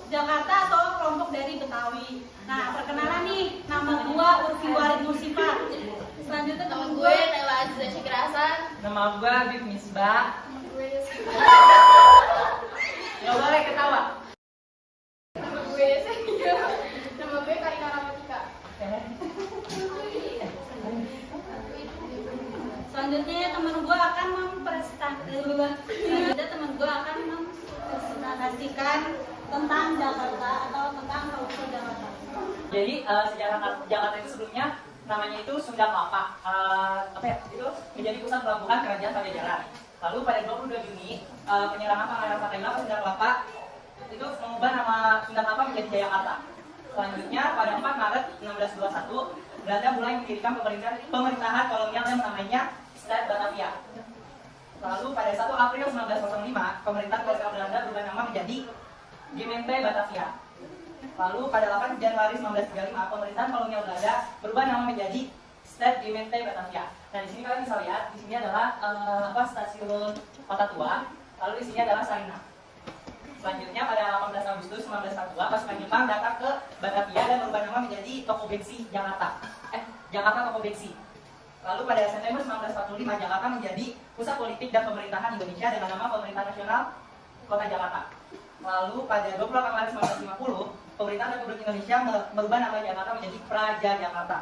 Jakarta atau kelompok dari Betawi. Nah, perkenalan nih, nama gua Urfi Warid Nursifa. Selanjutnya Nama gue Nela Aziza Syikirasan. Nama gue Bib Misbah. Nama gue Gak boleh ketawa. Nama gue Sevia. Nama gue Karina Ramatika. Selanjutnya teman gua akan mempresentasikan tentang Jakarta atau tentang Kabupaten Jakarta. Jadi sejarah Jakarta itu sebelumnya namanya itu Sunda Kelapa. Itu menjadi pusat pelabuhan kerajaan Pajajaran. Lalu pada 22 Juni penyerangan Pangeran Fatahillah ke Sunda Kelapa itu mengubah nama Sunda Kelapa menjadi Jayakarta. Selanjutnya pada 4 Maret 1621 Belanda mulai mendirikan pemerintahan kolonial yang namanya Staat Batavia. Lalu pada 1 April 1905 pemerintahan kolonial Belanda berubah nama menjadi Gemeente Batavia. Lalu pada 8 Januari 1935 pemerintahan kolonial Belanda berubah nama menjadi Staat Gemeente Batavia. Nah, di sini kalian bisa lihat, di sini adalah stasiun Kota Tua, lalu di sini adalah Sarinah. Selanjutnya pada 18 Agustus 1942 pasukan Jepang datang ke Batavia dan berubah nama menjadi Tokobeksi Jakarta. Jakarta Tokobeksi. Lalu pada September 1945 Jakarta menjadi pusat politik dan pemerintahan Indonesia dengan nama Pemerintah Nasional Kota Jakarta. Lalu pada 28 Maret 1950 Pemerintah Republik Indonesia merubah nama Jakarta menjadi Praja Jakarta.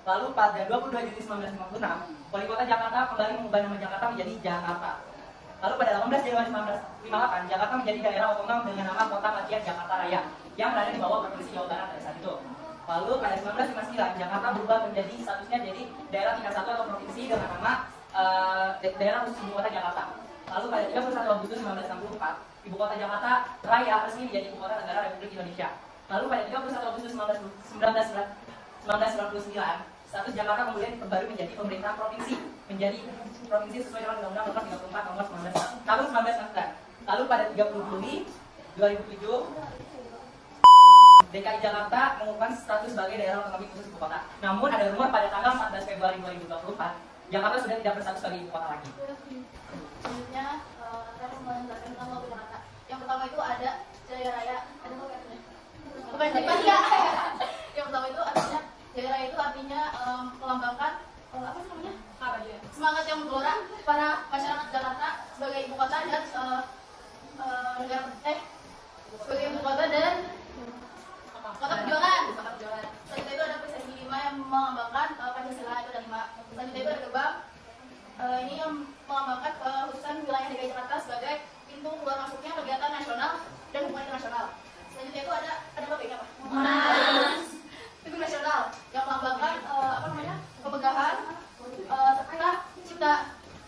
Lalu pada 22 Juli 1956 Wali Kota Jakarta kembali mengubah nama Jakarta menjadi Jakarta. Lalu pada 18 Januari 1958 Jakarta menjadi daerah otonom dengan nama Kota Bagian Jakarta Raya yang berada di bawah Provinsi Jawa Barat pada saat itu. Lalu pada 1959 Jakarta berubah menjadi statusnya jadi daerah tingkat 1 atau provinsi dengan nama daerah khusus ibu kota Jakarta. Lalu pada 31 Agustus 1964 ibu kota Jakarta Raya resmi menjadi ibu kota negara Republik Indonesia. Lalu pada 31 Agustus 1999 status Jakarta kemudian baru menjadi pemerintahan provinsi, menjadi provinsi sesuai dengan Undang-Undang Nomor 34 Nomor 19 tahun 1999. Lalu pada 30 Juli 2007 DKI Jakarta mengumumkan status sebagai daerah otonomi khusus ibu kota. Namun ada rumor pada tanggal 14 Februari 2024 Jakarta sudah tidak berstatus sebagai ibu kota lagi. Selanjutnya saya mau menjelaskan tentang logo Jakarta. Yang pertama itu ada Jaya Raya, ada logo artinya. Bukan Jaya Raya. Yang pertama itu artinya Jaya Raya itu artinya melambangkan apa sih namanya? Semangat yang menggelora para masyarakat Jakarta sebagai ibu kota dan sebagai ibu kota dan kota perjuangan. Selanjutnya itu ada Prestasi 5 yang melambangkan Pancasila, itu ada 5. Selanjutnya itu ada gerbang. Ini yang melambangkan kekhususan wilayah DKI Jakarta sebagai pintu keluar masuknya kegiatan nasional dan hubungan internasional. Selanjutnya itu ada apa apa? Pintu nasional yang melambangkan kemegahan serta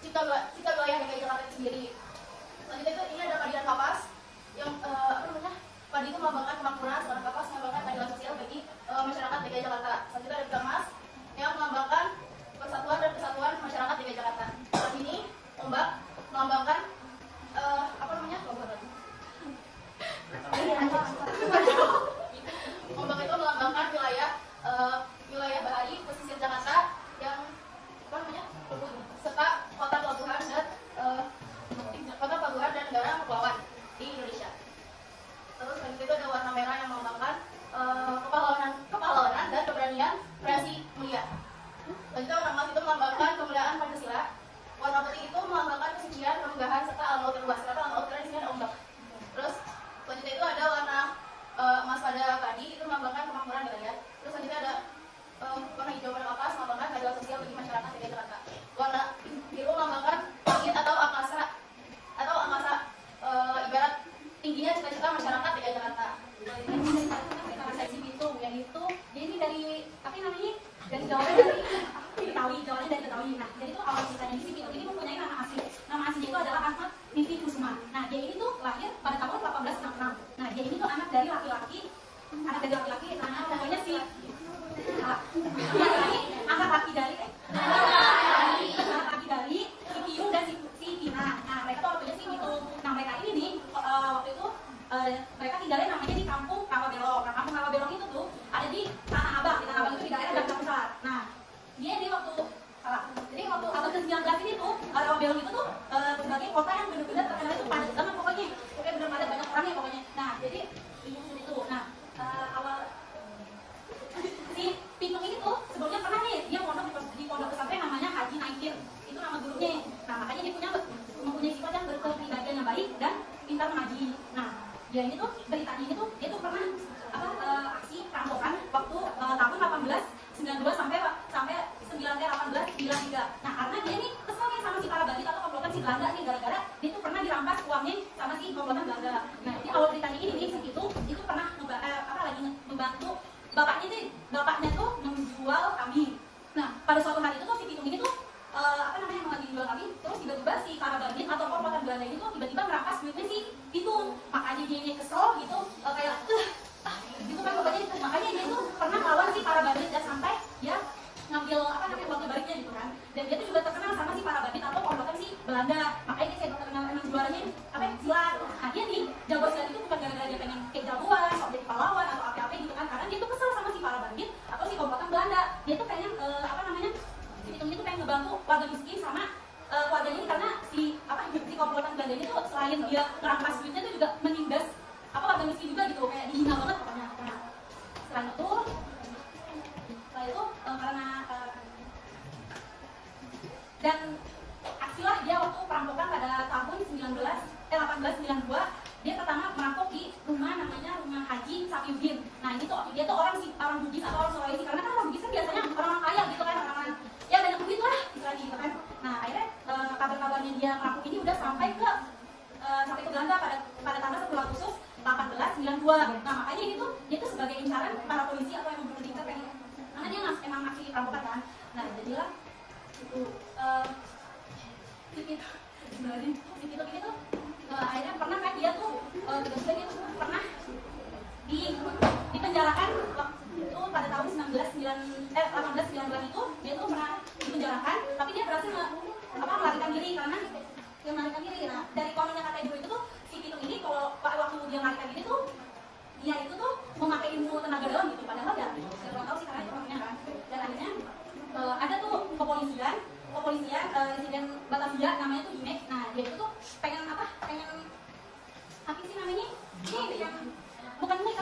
cipta wilayah DKI Jakarta itu sendiri. Selanjutnya itu ini ada Padilan Kapas yang padi itu melambangkan kemakmuran, sedangkan kapas melambangkan keadilan sosial bagi masyarakat DKI Jakarta. Selanjutnya ada Bidang Mas yang melambangkan persatuan dan kesatuan masyarakat DKI Jakarta. Saat ini ombak melambangkan ombak itu melambangkan wilayah bahari pesisir Jakarta yang serta kota pelabuhan dan negara kepulauan di Indonesia. Terus selanjutnya itu ada warna merah yang melambangkan kepahlawanan dan keberanian kreasi mulia. Selanjutnya warna emas itu melambangkan kemuliaan Pancasila. Warna putih itu melambangkan kesucian, kemegahan serta alam laut luas. Karena alam laut di sini ada ombak. Terus selanjutnya itu ada warna emas pada padi itu melambangkan kemakmuran wilayah. Terus selanjutnya ada warna hijau pada kapas melambangkan keadilan sosial bagi masyarakat DKI Jakarta. Warna biru melambangkan langit atau angkasa ibarat tingginya cita-cita masyarakat DKI Jakarta. Persepsi Bitung yang itu dia ini dari apa namanya? Dari Betawi, Jawanya dari Betawi. Nah, jadi itu awal ceritanya di Bitung ini mempunyai nama asli. Nama aslinya itu adalah Ahmad Nifi Kusuma. Nah, dia ini tuh lahir pada tahun 1866. Nah, dia ini tuh anak dari laki-laki, nah, pokoknya si anak laki dari si Piung dan si Pina. Nah, mereka tuh waktunya si Bitung. Nah, mereka ini nih waktu itu mereka tinggalnya namanya di Kampung Rawabelong. Nah, Kampung Rawabelong itu tuh ada di Tanah Abang. Di Tanah Abang itu di daerah Jakarta Pusat. Nah, jadi waktu abad ke-19 ini tuh Rawabelong itu tuh sebagai kota yang benar-benar terkenal itu padat banget pokoknya benar-benar ada banyak orangnya pokoknya. Nah, jadi itu dia ini tuh beritanya ini tuh dia tuh pernah aksi perampokan waktu tahun 1892 sampai 1893. Nah karena dia nih kesel nih sama si para bandit atau komplotan si Belanda nih, gara-gara dia tuh pernah dirampas uangnya sama si komplotan Belanda. Nah jadi awal ceritanya ini nih si itu pernah membantu bapaknya tuh menjual kambing. Nah pada suatu hari itu tuh si Pitung ini tuh lagi jual kambing, terus tiba-tiba si para bandit atau komplotan Belanda ini tuh tiba-tiba merampas duitnya si Pitung. Makanya dia ini kesel gitu, kayak gitu kan pokoknya. Makanya dia tuh pernah lawan si para bandit dan sampai dia ngambil wakil baliknya gitu kan. Dan dia tuh juga terkenal sama si para bandit atau komplotan si Belanda. Makanya dia terkenal emang juaranya silat. Nah dia nih jago silat itu bukan gara-gara dia pengen kayak jagoan, sok jadi pahlawan atau apa-apa gitu kan. Karena dia tuh kesel sama si para bandit atau si komplotan Belanda. Dia tuh pengen si Pitung itu pengen ngebantu warga miskin sama warganya ini, karena si komplotan Belanda ini tuh selain dia ngerampas duitnya tuh juga menindas warga miskin juga gitu, kayak dihina banget pokoknya. Nah, setelah itu karena dan aksilah dia waktu perampokan pada tahun 1892, dia pertama merampok di rumah namanya rumah Haji Safiuddin. Nah ini tuh dia tuh orang Bugis atau orang Sulawesi, karena kan orang Bugis kan biasanya orang kaya gitu kan, orang ya banyak duit lah istilahnya gitu kan. Nah akhirnya kabar-kabarnya dia merampok ini udah sampai ke Belanda pada tanggal 10 Agustus 1892. Nah makanya ini tuh dia tuh sebagai incaran para polisi atau yang bertindak kayak karena dia emang aksi perampokan kan. Nah jadilah itu si Pitung ini tuh akhirnya pernah kan dia tuh dia tuh pernah dipenjarakan waktu itu pada tahun 1819 itu dia tuh pernah dipenjarakan, tapi dia berhasil melarikan diri karena dia melarikan diri. Nah dari kononnya katanya dulu itu tuh si Pitung ini kalau waktu dia melarikan diri tuh dia itu tuh memakai ilmu tenaga dalam gitu, padahal ya nggak tahu sih karena itu orangnya kan. Dan akhirnya ada tuh kepolisian residen Batavia namanya tuh Imek. Nah dia itu tuh pengen apa sih namanya ini yang bukan ini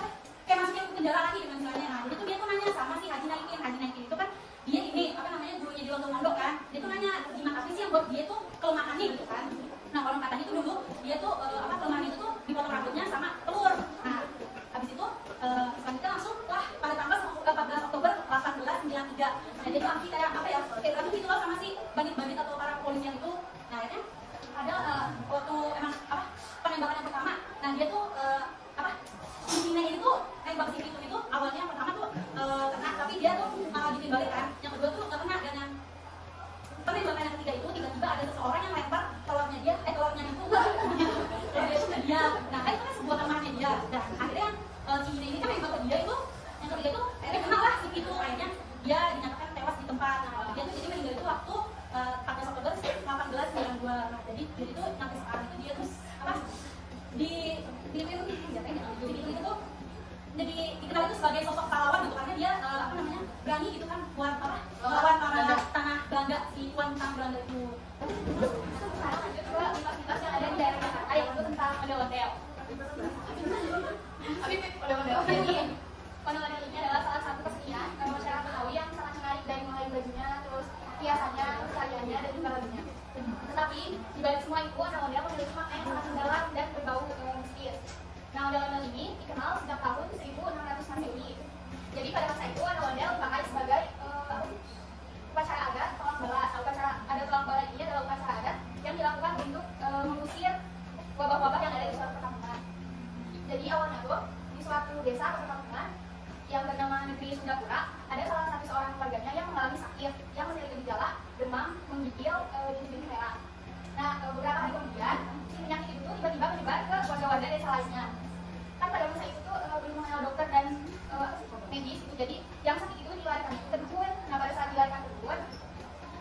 kayak masukin ke penjara lagi dengan misalnya. Nah jadi tuh dia tuh nanya sama si Haji Naikin itu kan dia ini gurunya di Lontong Mondok kan. Dia tuh nanya gimana apa sih yang buat dia tuh kelemahannya gitu kan. Nah kalau katanya tuh dulu dia tuh kelemahan itu tuh dipotong rambutnya sama telur. Nah habis itu selanjutnya langsung pada tanggal 14 Oktober 1893. Nah jadi aksi kayak kayak berantem gitu loh sama si bandit-bandit atau para polisi yang itu. Nah akhirnya ada waktu emang penembakan yang pertama. Nah dia tuh intinya ini tuh nembak si Pitung itu awalnya yang pertama tuh kena, tapi dia tuh malah ditimbalik kan. Yang kedua tuh nggak kena, dan yang penembakan yang ketiga itu tiba-tiba ada seseorang yang lempar telurnya itu dan dia tuh ke dia. Nah kan itu kan sebuah kelemahannya dia. Dan akhirnya si ini kan nembak ke dia itu, yang ketiga itu akhirnya kena lah si Pitung. Akhirnya dia dinyatakan tewas di tempat. Nah dia tuh jadi meninggal itu waktu 14 Oktober 1892. Nah jadi itu sampai sekarang itu dia tuh di itu tuh jadi dikenal itu sebagai sosok pahlawan gitu, karena dia berani gitu kan buat melawan para tanah Belanda, si tuan tanah Belanda itu. Sekarang lanjut ke universitas yang ada di daerah Jakarta, yaitu tentang ondel-ondel. Jadi ondel-ondel ini adalah salah satu kesenian masyarakat Betawi yang sangat menarik, dari mulai bajunya, terus hiasannya, tariannya, dan juga lagunya. Tetapi di balik semua itu, ondel-ondel memiliki makna yang sangat mendalam dan berbau mistis. Nah, ondel-ondel ini dikenal sejak tahun 1600 Masehi. Jadi pada masa itu ondel-ondel dipakai sebagai upacara adat, tulang bala. Ada tulang bala ini adalah upacara adat yang dilakukan untuk mengusir wabah-wabah yang ada di suatu perkampungan. Jadi awalnya tuh di suatu desa atau perkampungan yang bernama negeri Sundapura, ada salah satu seorang keluarganya yang mengalami sakit yang memiliki gejala demam, menggigil, dinding merah. Nah, beberapa hari kemudian si penyakit itu tiba-tiba menyebar ke warga-warga desa lainnya. Kan pada masa itu belum mengenal dokter dan medis gitu. Jadi yang sakit itu dilarikan ke dukun. Nah pada saat dilarikan ke dukun,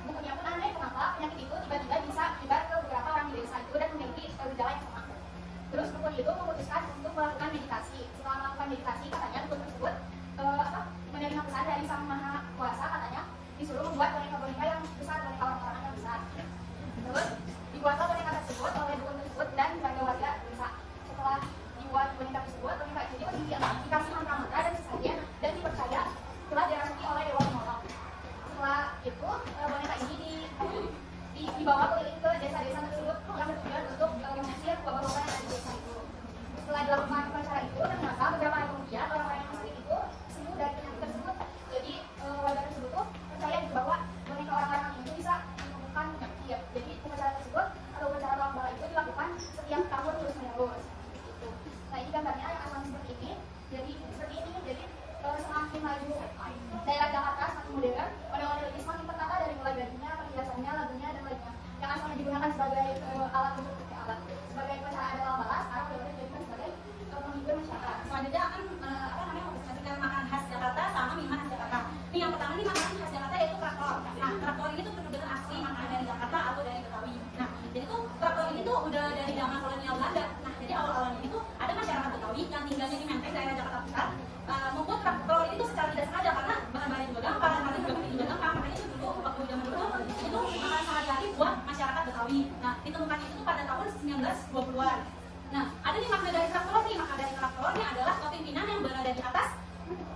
dukunnya pun aneh kenapa penyakit itu tiba-tiba bisa menyebar ke beberapa orang di desa itu dan memiliki gejala yang sama. Terus dukun itu memutuskan untuk melakukan meditasi. Setelah melakukan meditasi, katanya dukun tersebut menerima pesan dari Sang Maha Kuasa, katanya disuruh membuat boneka-boneka yang besar, boneka orang-orang yang besar. Terus dibuatlah boneka tersebut oleh dukun tersebut dan warga-warga desa. Setelah dibuat kemudian orang-orang yang miskin itu sembuh dari penyakit tersebut. Jadi warga tersebut tuh percaya bahwa boneka orang-orang itu bisa menyembuhkan penyakit. Jadi upacara tersebut atau upacara tolak bala itu dilakukan setiap tahun terus-menerus. Gitu. Nah ini gambarnya yang asal seperti ini. Jadi seperti ini. Jadi semakin maju daerah Jakarta semakin modern, model-model ini semakin tertata dari mulai bajunya, perhiasannya, lagunya dan lainnya. Yang asalnya digunakan sebagai alat untuk sebagai upacara adalah balas, sekarang udah dijadikan sebagai menghibur masyarakat. Selanjutnya akan mempresentasikan makanan khas Jakarta sama minuman khas Jakarta. Ini yang pertama nih makanan khas Jakarta yaitu kerak. Nah kerak ini tuh benar-benar asli makanan dari Jakarta atau dari Betawi. Nah jadi tuh kerak ini tuh udah dari zaman kolonial Belanda. Nah jadi awal-awalnya itu ada masyarakat Betawi yang tinggalnya di Menteng daerah Jakarta Pusat. Membuat kerak telur itu secara tidak sengaja karena bahan-bahannya juga gampang, harganya juga gampang, makanya itu dulu waktu zaman dulu itu makanan sehari-hari buat masyarakat Betawi. Nah ditemukan itu pada tahun 1920-an. Nah ada nih makna dari kerak telur nih, makna dari kerak telur ini adalah kepemimpinan yang berada di atas,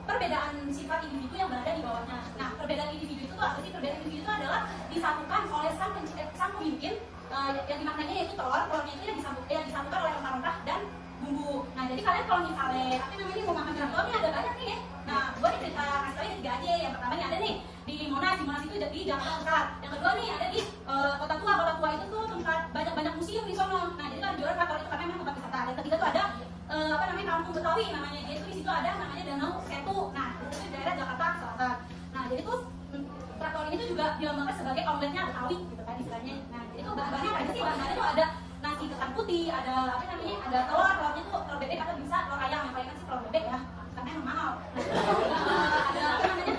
perbedaan sifat individu yang berada di bawahnya. Nah perbedaan individu itu apa sih? Perbedaan individu itu adalah disatukan oleh sang pemimpin yang dimaknanya yaitu telurnya itu yang disatukan oleh rempah-rempah dan bumbu. Nah jadi kalian kalau misalnya apa namanya mau makan kerak telur ini ada banyak nih ya. Nah gue nih kasih tau ya 3 aja. Yang pertama nih ada nih di Monas itu di Jakarta Pusat. Yang kedua nih ada di Kota Tua itu tuh tempat banyak museum di sono. Nah jadi kan jualan kerak telur itu karena memang tempat wisata. Dan ketiga tuh ada apa namanya Kampung Betawi namanya. Jadi itu di situ ada namanya Danau Setu. Nah itu di daerah Jakarta Selatan. Nah jadi tuh kerak telur ini tuh juga dilambangkan sebagai omeletnya Betawi gitu kan istilahnya. Nah jadi tuh bahan-bahannya apa aja sih? Bahan-bahannya tuh ada nasi ketan putih, ada apa namanya, ada telurnya tuh telur bebek atau bisa telur ayam, yang paling kan sih telur bebek ya, karena emang mahal. Ada apa namanya,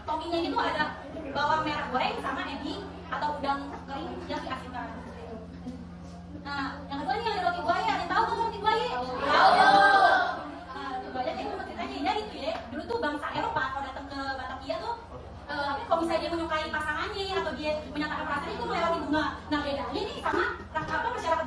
toppingnya itu ada bawang merah goreng sama ebi atau udang kering yang diasinkan. Nah, yang kedua nih ada roti buaya. Ada tahu tuh roti buaya? Tahu. Nah, roti buaya itu ceritanya ya gitu ya. Dulu tuh bangsa Eropa kalau datang ke Batavia tuh kalau misalnya dia menyukai pasangannya atau dia menyatakan perasaan itu melewati bunga. Nah bedanya nih sama masyarakat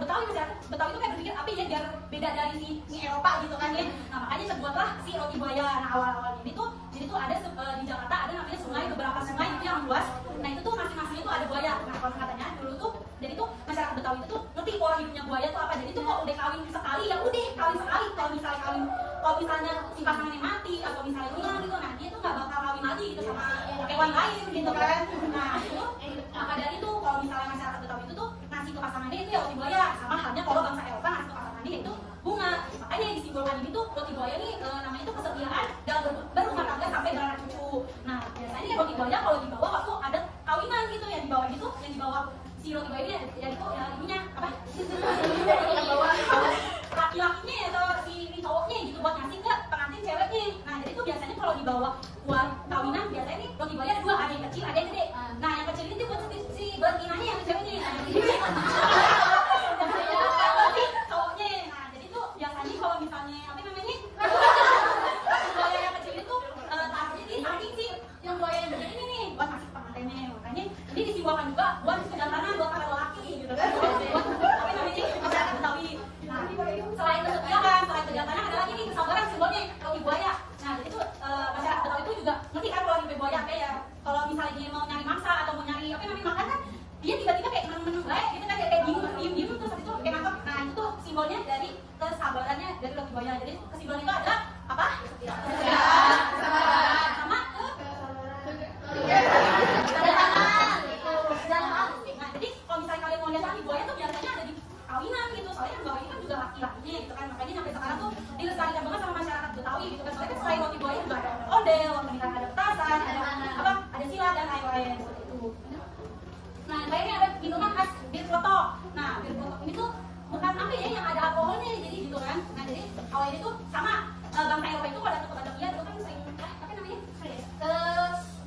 Betawi itu kayak berpikir apa ya biar beda dari si Eropa gitu kan ya. Nah makanya terbuatlah si roti buaya. Nah awal-awal ini tuh jadi tuh ada di Jakarta ada namanya sungai, beberapa sungai itu yang luas. Nah itu tuh masing-masing itu ada buaya. Nah kalau katanya dulu tuh jadi tuh masyarakat Betawi itu tuh ngerti pola hidupnya buaya tuh apa. Jadi tuh kalau udah kawin sekali ya udah kawin sekali. Kalau misalnya si pasangannya mati atau misalnya hilang gitu, nah dia tuh nggak bakal kawin lagi gitu sama hewan lain gitu kan. Nah itu maka dari itu kalau misalnya masyarakat Betawi itu tuh ngasih ke pasangannya itu ya roti buaya, sama halnya kalau bangsa Eropa ngasih ke pasangannya itu bunga. Makanya yang disimbolkan ini tuh roti buaya nih namanya itu kesetiaan dalam berumah tangga sampai beranak cucu. Nah biasanya roti buaya kalau dibawa waktu ada kawinan gitu yang dibawa gitu, yang dibawa si roti buaya ini ya itu ya ininya apa? Laki-lakinya atau si cowoknya gitu buat ngasih ke pengantin ceweknya. Nah jadi itu biasanya kalau dibawa buat kawinan biasanya nih roti buaya ada 2, ada yang kecil ada yang gede. Nah yang kecil ini buat si betinanya yang ceweknya. Nah, cowoknya. Nah jadi tuh biasanya kalau misalnya apa namanya buaya yang kecil itu taruhnya di samping sih yang buaya yang gede ini nih buat ngasih ke pengantinnya. Makanya ini disimbolkan juga buat kejantanan buat para lelaki gitu kan. Buat apa namanya masyarakat Betawi. Nah selain kesetiaan, selain kejantanan ada lagi nih kesabaran simbolnya roti buaya. Nah jadi tuh masyarakat Betawi itu juga ngerti kan kalau roti buaya kayak kalau misalnya dia mau nyari mangsa atau mau nyari apa namanya makan kan dia tiba-tiba kayak meneng baik gitu kan kayak diem terus habis itu kayak nangkep. Nah itu tuh simbolnya dari kesabarannya dari roti buaya. Jadi kesimpulan itu ada apa? Kesetiaan, kesabaran, sama kejantanan gitu. Nah jadi kalau misalnya kalian mau lihat roti buaya tuh biasanya ada di kawinan gitu, soalnya yang bawa ini kan juga laki-lakinya gitu kan, makanya sampai sekarang tuh dilestarikan banget sama masyarakat Betawi gitu kan. Soalnya kan selain roti buaya juga ada ondel, pernikahan ada petasan, ada silat dan lain-lain seperti itu. Nah yang lainnya ada minuman khas bir peletok. Nah bir peletok ini tuh bukan apa ya yang ada alkoholnya jadi gitu kan. Nah jadi awalnya itu sama bangsa Eropa itu kalau datang ke Batavia dulu kan sering apa namanya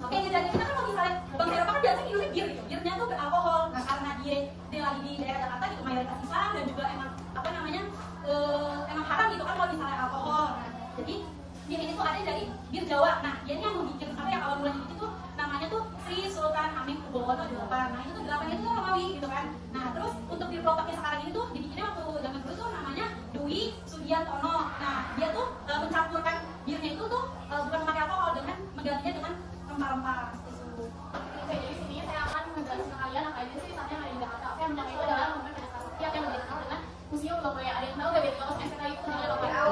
oke jadi kita kan kalau misalnya bangsa Eropa kan biasanya minumnya bir gitu, birnya tuh beralkohol. Nah karena dia lagi di daerah Jakarta gitu mayoritas Islam dan juga emang apa namanya emang haram gitu kan kalau misalnya alkohol. Nah jadi bir ini tuh ada dari bir Jawa. Nah dia ini yang membuat apa ya kalau mulai itu tuh namanya tuh Sri Sultan Hamengkubuwono VIII. Nah itu tuh 8 itu tuh Romawi gitu kan. Nah terus untuk bir pelotoknya sekarang ini tuh dibikinnya waktu zaman dulu tuh namanya Dwi Sudiantono. Nah dia tuh mencampurkan birnya itu tuh bukan memakai alkohol dengan menggantinya dengan rempah-rempah gitu. Oke, jadi sini saya akan menjelaskan ke kalian apa aja sih misalnya yang di Jakarta. Oke, yang pertama itu adalah monumen pada Setiap yang dikenal dengan Museum Loko ya. Ada yang tahu gak BTW SMK itu namanya Loko? Tahu.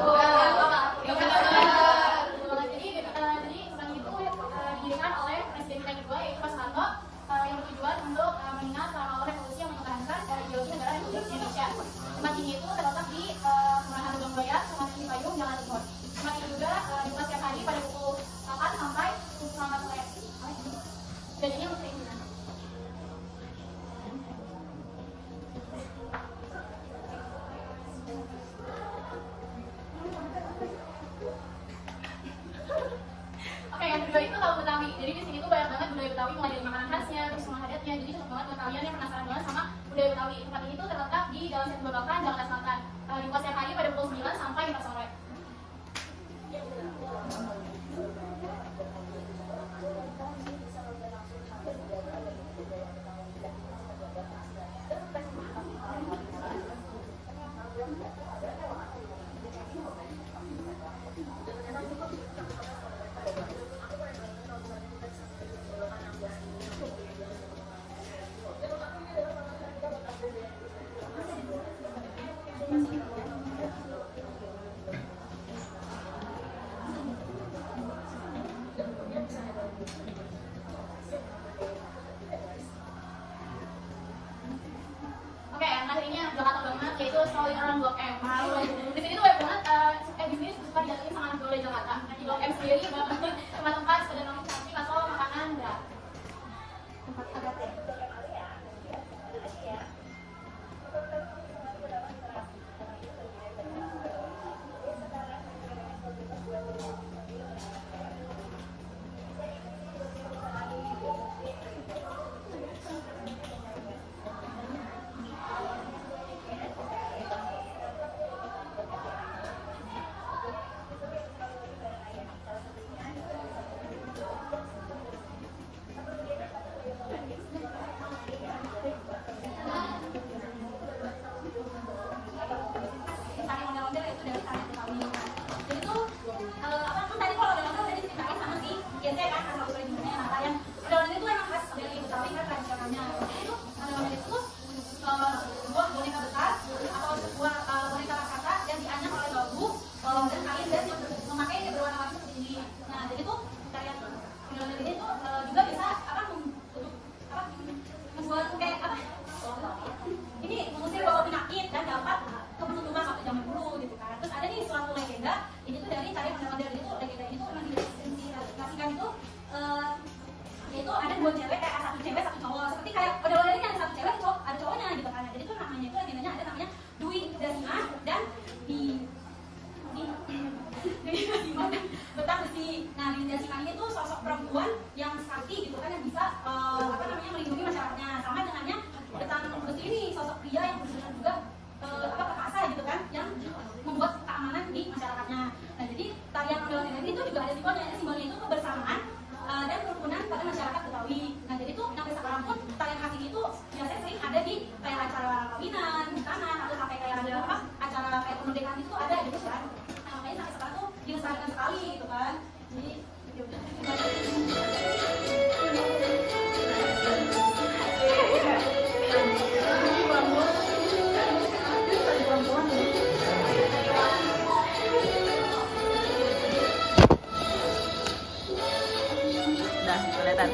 Timur. Tempat ini juga dibuka setiap hari pada pukul 8 sampai pukul 9 sore. Dan ini untuk keinginan. Oke, yang kedua itu kalau Betawi. Jadi di sini tuh banyak banget budaya Betawi, mulai dari makanan khasnya, terus rumah adatnya. Jadi cocok banget buat kalian yang penasaran banget sama budaya Betawi. Tempat ini tuh terletak di Jalan Satu Babakan, Jakarta Selatan. Dibuka setiap hari pada pukul 9 sampai 5 sore. Oke, yang akhirnya Jakarta banget yaitu Selalu Orang Blok M. Di sini tuh banyak banget, di sini suka didatengin sama anak gaul Jakarta. Nah, di Blok M sendiri banget tempat-tempat sepeda nongkrong cantik atau makanan berat. Tempat agate. Tari ondel-ondel itu dari tari Betawi. Jadi tuh apa kan tadi kalau ondel-ondel tadi diceritain sama si Gese kan asal usul gimana. Nah, tarian ondel-ondel itu emang khas dari Betawi kan tradisionalnya. Jadi itu ondel-ondel itu sebuah boneka besar atau sebuah boneka raksasa yang dianyam oleh bambu dan kain dan yang memakai berwarna-warni seperti ini. Nah, jadi tuh tarian ondel-ondel ini tuh juga bisa apa membuat kayak apa? Ini mengusir bau penyakit dan dapat keberuntungan waktu zaman dulu gitu kan. Terus ada nih suatu legenda, ini tuh dari tarian ondel-ondel itu, legenda itu memang diklasifikasikan itu yaitu ada dua cewek, kayak satu cewek satu cowok, seperti kayak ondel-ondel ini ada satu cewek ada cowoknya gitu kan. Jadi itu namanya itu legendanya ada namanya Dwi Dasima dan di Dasima dan Betang Besi. Nah, Dwi Dasima ini tuh sosok perempuan yang sakti gitu kan, yang bisa apa namanya melindungi masyarakatnya. Sama dengannya Betang Besi ini sosok pria yang benar juga perkasa gitu kan, yang membuat keamanan di masyarakatnya. Nah, jadi tarian ondel-ondel itu juga ada simbolnya itu kebersamaan dan kerukunan pada masyarakat Betawi. Nah, jadi tuh sampai sekarang pun tarian khas ini tuh biasanya sering ada di kayak acara kawinan, hitanan, atau sampai kayak ada apa acara kayak kemerdekaan itu ada gitu kan. Nah, makanya sampai sekarang tuh dilestarikan sekali gitu kan. Jadi Udah kelihatan.